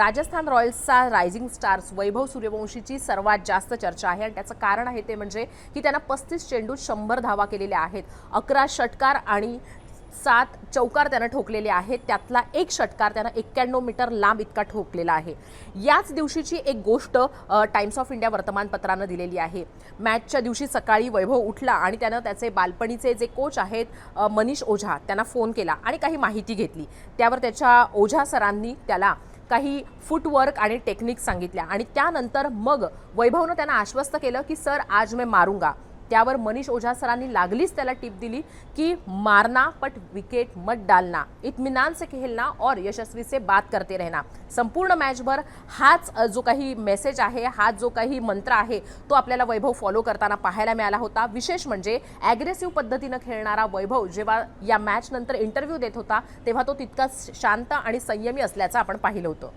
राजस्थान रॉयल्सचा rising stars वैभव सूर्यवंशीची सर्वात जास्त चर्चा आहे आणि त्याचं कारण आहे ते म्हणजे की त्यानं 35 चेंडूत 100 धावा केलेल्या आहेत, 11 षटकार आणि 7 चौकार त्यानं ठोकलेले आहेत. त्यातला एक षटकार त्यानं 91 मीटर लांब इतका ठोकलेला आहे. याच दिवशीची एक गोष्ट टाइम्स ऑफ इंडिया वर्तमानपत्रानं दिलेली आहे. मॅचच्या दिवशी सकाळी वैभव उठला आणि त्यानं त्याचे बालपणीचे जे कोच आहेत मनीष ओझा त्यांना फोन केला आणि काही माहिती घेतली. त्यावर त्याच्या ओझा सरांनी त्याला काही फुटवर्क आणि टेक्निक सांगितल्या आणि त्यानंतर मग वैभवनं त्यांना आश्वस्त केलं की सर आज मैं मारूंगा. त्यावर मनीष ओझा सरांनी लागलीच त्याला टिप दिली की मारना पट विकेट मत डालना, इत्मीनान से खेलना और यशस्वी से बात करते रहना. संपूर्ण मॅचभर हाच जो काही मेसेज आहे, हाच जो काही मंत्र आहे तो आपल्याला वैभव फॉलो करताना पाहायला मिळाला होता. विशेष म्हणजे ॲग्रेसिव्ह पद्धतीनं खेळणारा वैभव जेव्हा या मॅच नंतर इंटरव्ह्यू देत होता तेव्हा तो तितकाच शांत आणि संयमी असल्याचं आपण पाहिलं होतं.